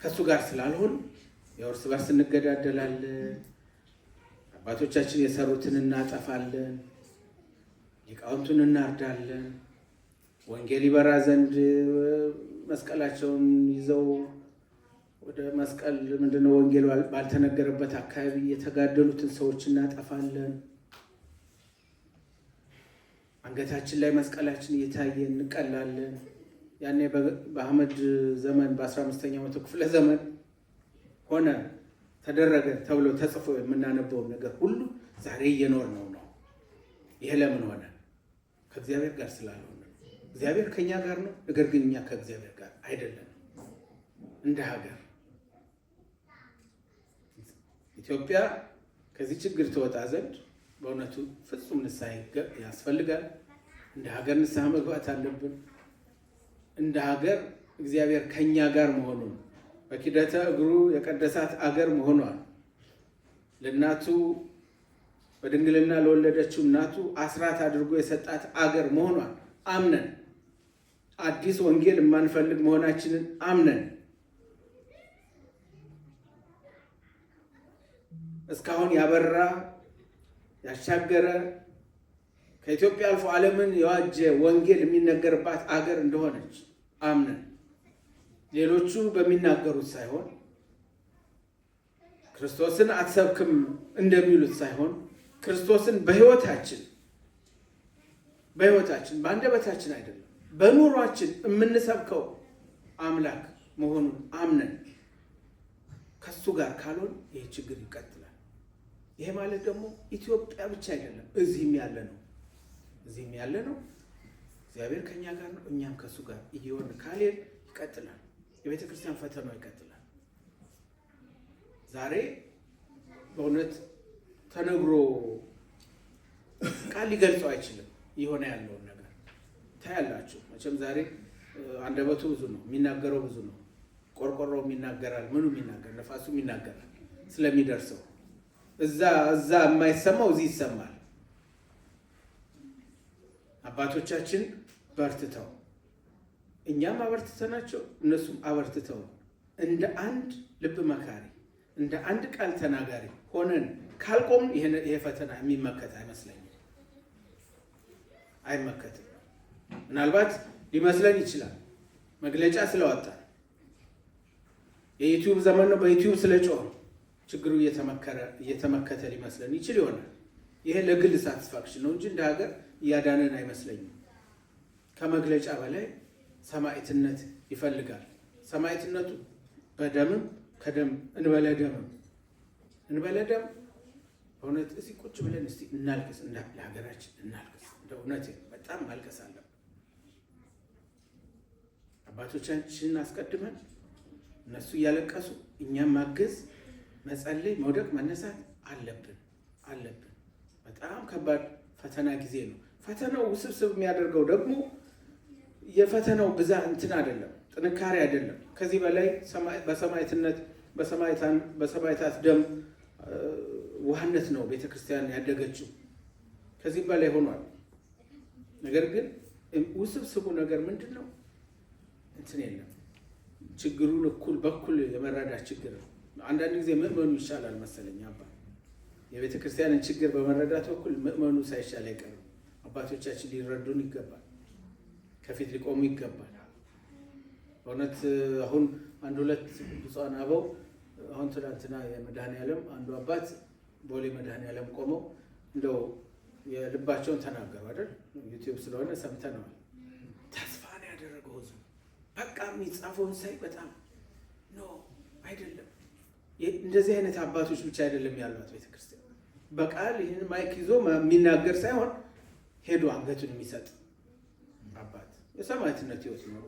ከእሱ ጋር ስላልሆን የእርስ በርስ እንገዳደላለን። አባቶቻችን የሰሩትን እናጠፋለን። ሊቃውንቱን እናርዳለን። ወንጌል ይበራ ዘንድ መስቀላቸውን ይዘው ወደ መስቀል ምንድነው ወንጌል ባልተነገረበት አካባቢ የተጋደሉትን ሰዎች እናጠፋለን። አንገታችን ላይ መስቀላችን እየታየ እንቀላለን። ያኔ በአህመድ ዘመን በ15ኛው መቶ ክፍለ ዘመን ሆነ ተደረገ ተብሎ ተጽፎ የምናነበውን ነገር ሁሉ ዛሬ እየኖር ነው። ይሄ ለምን ሆነ? ከእግዚአብሔር ጋር ስላልሆነ። እግዚአብሔር ከኛ ጋር ነው፣ ነገር ግን እኛ ከእግዚአብሔር ጋር አይደለም። እንደ ሀገር ኢትዮጵያ ከዚህ ችግር ትወጣ ዘንድ በእውነቱ ፍጹም ንስሐ ያስፈልጋል። እንደ ሀገር ንስሐ መግባት አለብን። እንደ ሀገር እግዚአብሔር ከኛ ጋር መሆኑን በኪደተ እግሩ የቀደሳት አገር መሆኗን ለእናቱ በድንግልና ለወለደችው እናቱ አስራት አድርጎ የሰጣት አገር መሆኗን አምነን አዲስ ወንጌል የማንፈልግ መሆናችንን አምነን እስካሁን ያበራ ያሻገረ ከኢትዮጵያ አልፎ ዓለምን የዋጀ ወንጌል የሚነገርባት አገር እንደሆነች አምነን ሌሎቹ በሚናገሩት ሳይሆን ክርስቶስን አትሰብክም እንደሚሉት ሳይሆን ክርስቶስን በሕይወታችን በአንደበታችን አይደለም በኑሯችን የምንሰብከው አምላክ መሆኑን አምነን ከሱ ጋር ካልሆን ይህ ችግር ይቀጥላል። ይሄ ማለት ደግሞ ኢትዮጵያ ብቻ አይደለም፣ እዚህም ያለ ነው። እግዚአብሔር ከኛ ጋር ነው፣ እኛም ከሱ ጋር እየሆን ካሌን ይቀጥላል። የቤተ ክርስቲያን ፈተናው ይቀጥላል። ዛሬ በእውነት ተነግሮ ቃል ሊገልጸው አይችልም የሆነ ያለውን ነገር ታያላችሁ። መቼም ዛሬ አንደበቱ ብዙ ነው፣ የሚናገረው ብዙ ነው። ቆርቆሮም ይናገራል፣ ምኑም ይናገራል፣ ነፋሱም ይናገራል ስለሚደርሰው። እዛ የማይሰማው እዚህ ይሰማል። አባቶቻችን በርትተው እኛም አበርትተናቸው እነሱም አበርትተው እንደ አንድ ልብ መካሪ እንደ አንድ ቃል ተናጋሪ ሆነን ካልቆም ይሄ ፈተና የሚመከት አይመከትም። ምናልባት ሊመስለን ይችላል መግለጫ ስለወጣ የዩቲዩብ ዘመን ነው፣ በዩቲዩብ ስለጮህ ችግሩ እየተመከተ ሊመስለን ይችል ይሆናል። ይሄ ለግል ሳቲስፋክሽን ነው እንጂ እንደ ሀገር እያዳነን አይመስለኝም። ከመግለጫ በላይ ሰማዕትነት ይፈልጋል። ሰማዕትነቱ በደምም ከደም እንበለ ደም በእውነት እዚህ ቁጭ ብለን እስቲ እናልቅስ፣ ለሀገራችን እናልቅስ። እንደ እውነት በጣም ማልቀስ አለብን። አባቶቻችንን አስቀድመን እነሱ እያለቀሱ እኛም ማገዝ፣ መጸለይ፣ መውደቅ፣ መነሳት አለብን። በጣም ከባድ ፈተና ጊዜ ነው። ፈተናው ውስብስብ የሚያደርገው ደግሞ የፈተናው ብዛት እንትን አይደለም፣ ጥንካሬ አይደለም። ከዚህ በላይ በሰማዕታት ደም ውሃነት ነው ቤተክርስቲያን ያደገችው። ከዚህ በላይ ሆኗል። ነገር ግን ውስብስቡ ነገር ምንድን ነው? እንትን የለም፣ ችግሩን በኩል የመረዳት ችግር ነው። አንዳንድ ጊዜ ምእመኑ ይሻላል መሰለኝ አባ የቤተክርስቲያንን ችግር በመረዳት በኩል ምእመኑ ሳይሻል አይቀርም። አባቶቻችን ሊረዱን ይገባል፣ ከፊት ሊቆሙ ይገባል። በእውነት አሁን አንድ ሁለት ብፁዓን አበው አሁን ትናንትና የመድኃኔዓለም አንዱ አባት ቦሌ መድኃኔዓለም ቆመው እንደው የልባቸውን ተናገሩ አይደል? ዩቲዩብ ስለሆነ ሰምተነዋል። ተስፋ ነው ያደረገው ህዝቡ። በቃ የሚጻፈውን ሳይ በጣም አይደለም። እንደዚህ አይነት አባቶች ብቻ አይደለም ያሏት ቤተክርስቲያን። በቃል ይህን ማይክ ይዞ የሚናገር ሳይሆን ሄዶ አንገቱን የሚሰጥ አባት የሰማዕትነት ህይወት ነው።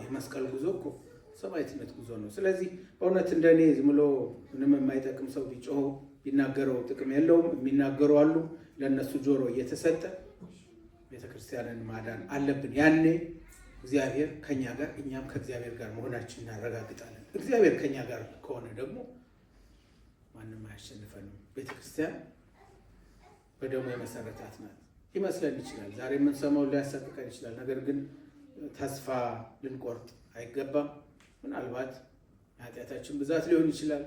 የመስቀል ጉዞ እኮ ሰማዕትነት ጉዞ ነው። ስለዚህ በእውነት እንደኔ ዝም ብሎ ምንም የማይጠቅም ሰው ቢጮህ ቢናገረው ጥቅም የለውም። የሚናገሩ አሉ። ለእነሱ ጆሮ እየተሰጠ ቤተክርስቲያንን ማዳን አለብን። ያኔ እግዚአብሔር ከኛ ጋር እኛም ከእግዚአብሔር ጋር መሆናችን እናረጋግጣለን። እግዚአብሔር ከኛ ጋር ከሆነ ደግሞ ማንም አያሸንፈንም። ቤተክርስቲያን በደሙ የመሰረታት ናት። ይመስለን ይችላል፣ ዛሬ የምንሰማው ሊያሳቅቀን ይችላል። ነገር ግን ተስፋ ልንቆርጥ አይገባም። ምናልባት ኃጢአታችን ብዛት ሊሆን ይችላል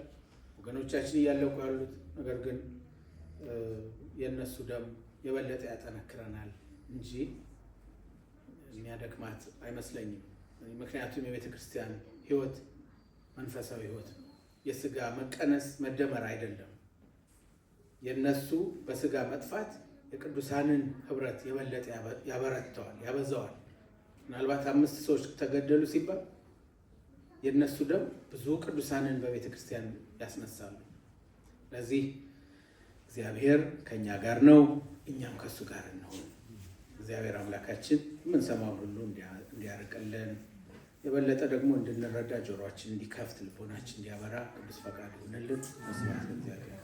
ወገኖቻችን እያለቁ ያሉት። ነገር ግን የእነሱ ደም የበለጠ ያጠነክረናል እንጂ የሚያደክማት አይመስለኝም። ምክንያቱም የቤተ ክርስቲያን ሕይወት መንፈሳዊ ሕይወት ነው። የስጋ መቀነስ መደመር አይደለም። የነሱ በስጋ መጥፋት የቅዱሳንን ህብረት የበለጠ ያበረተዋል፣ ያበዛዋል። ምናልባት 5 ሰዎች ተገደሉ ሲባል የነሱ ደም ብዙ ቅዱሳንን በቤተ ክርስቲያን ያስነሳሉ። ስለዚህ እግዚአብሔር ከኛ ጋር ነው፣ እኛም ከሱ ጋር ነው። እግዚአብሔር አምላካችን የምንሰማውን ሁሉ እንዲያርቅልን የበለጠ ደግሞ እንድንረዳ ጆሮአችን እንዲከፍት ልቦናችን እንዲያበራ ቅዱስ ፈቃድ ይሁንልን። መስዋዕት ለእግዚአብሔር።